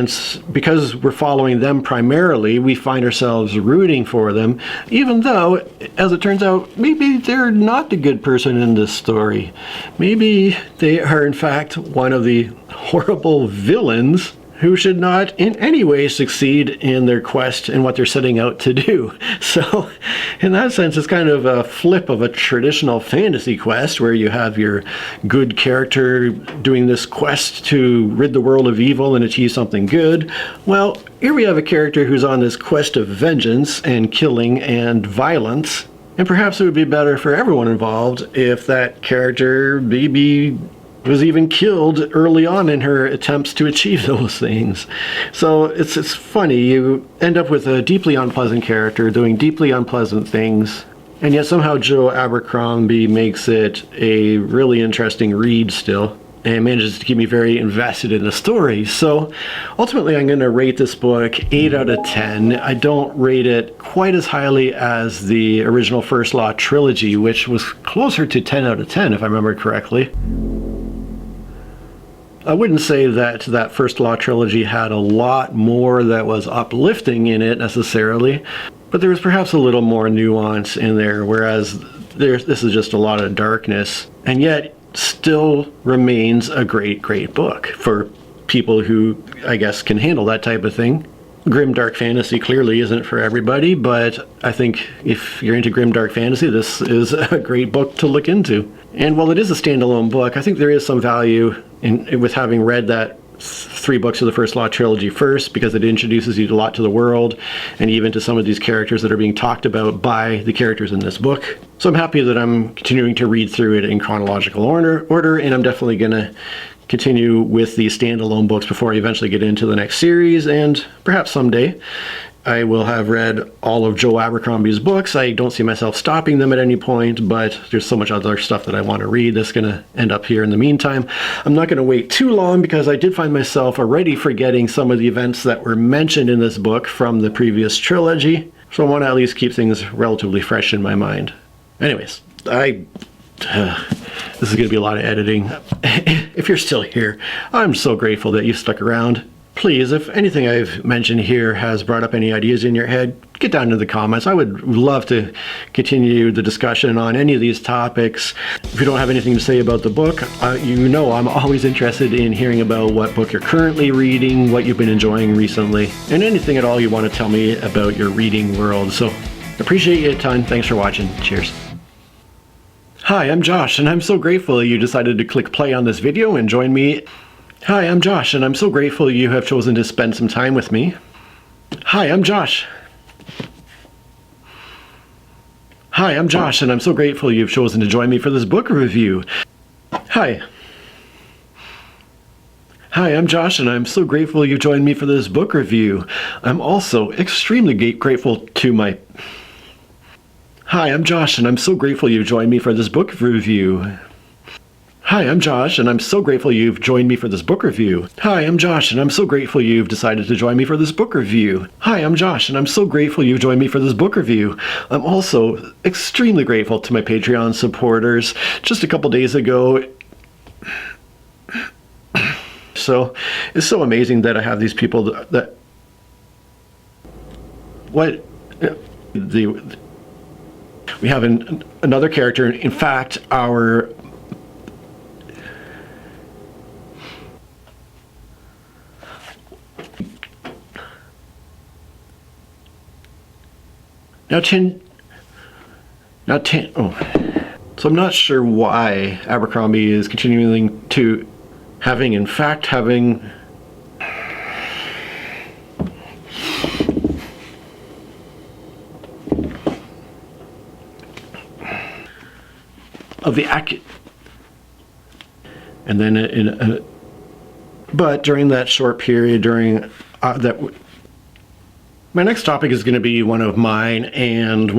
because we're following them primarily, we find ourselves rooting for them, even though, as it turns out, maybe they're not the good person in this story. Maybe they are in fact one of the horrible villains who should not in any way succeed in their quest and what they're setting out to do. So in that sense, it's kind of a flip of a traditional fantasy quest where you have your good character doing this quest to rid the world of evil and achieve something good. Well, here we have a character who's on this quest of vengeance and killing and violence. And perhaps it would be better for everyone involved if that character maybe was even killed early on in her attempts to achieve those things. So it's funny, you end up with a deeply unpleasant character doing deeply unpleasant things, and yet somehow Joe Abercrombie makes it a really interesting read still, and manages to keep me very invested in the story. So ultimately I'm going to rate this book 8 out of 10. I don't rate it quite as highly as the original First Law trilogy, which was closer to 10 out of 10 if I remember correctly. I wouldn't say that that First Law trilogy had a lot more that was uplifting in it necessarily, but there was perhaps a little more nuance in there, whereas this is just a lot of darkness, and yet still remains a great book for people who, I guess, can handle that type of thing. Grim dark fantasy clearly isn't for everybody, but I think if you're into grim dark fantasy, this is a great book to look into. And while it is a standalone book, I think there is some value with having read that 3 books of the First Law trilogy first, because it introduces you a lot to the world and even to some of these characters that are being talked about by the characters in this book. So I'm happy that I'm continuing to read through it in chronological order, and I'm definitely going to continue with the standalone books before I eventually get into the next series, and perhaps someday I will have read all of Joe Abercrombie's books. I don't see myself stopping them at any point, but there's so much other stuff that I want to read that's going to end up here in the meantime. I'm not going to wait too long because I did find myself already forgetting some of the events that were mentioned in this book from the previous trilogy, so I want to at least keep things relatively fresh in my mind. Anyways, this is going to be a lot of editing. If you're still here, I'm so grateful that you stuck around. Please, if anything I've mentioned here has brought up any ideas in your head, get down in the comments. I would love to continue the discussion on any of these topics. If you don't have anything to say about the book, you know I'm always interested in hearing about what book you're currently reading, what you've been enjoying recently, and anything at all you want to tell me about your reading world. So, appreciate your time. Thanks for watching. Cheers. Hi, I'm Josh, and I'm so grateful you decided to click play on this video and join me. Hi, I'm Josh, and I'm so grateful you have chosen to spend some time with me. Hi, I'm Josh. Hi, I'm Josh, and I'm so grateful you've chosen to join me for this book review. Hi. Hi, I'm Josh, and I'm so grateful you joined me for this book review. I'm also extremely grateful to my... Hi, I'm Josh, and I'm so grateful you've joined me for this book review. Hi, I'm Josh, and I'm so grateful you've joined me for this book review. Hi, I'm Josh, and I'm so grateful you've decided to join me for this book review. Hi, I'm Josh, and I'm so grateful you've joined me for this book review. I'm also extremely grateful to my Patreon supporters. Just a couple days ago, so it's so amazing that I have these people that what we have another character. In fact, our Now 10, oh. So I'm not sure why Abercrombie is continuing to having of the and then But during that short period, my next topic is going to be one of mine and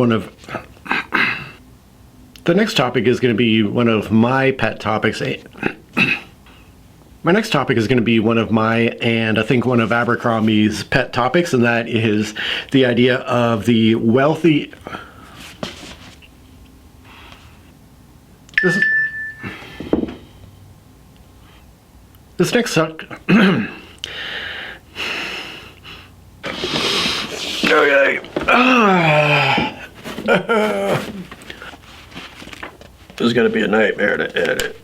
the next topic is going to be one of my pet topics. My next topic is going to be one of my, and I think one of Abercrombie's pet topics, and that is the idea of the wealthy. This next okay. This is going to be a nightmare to edit.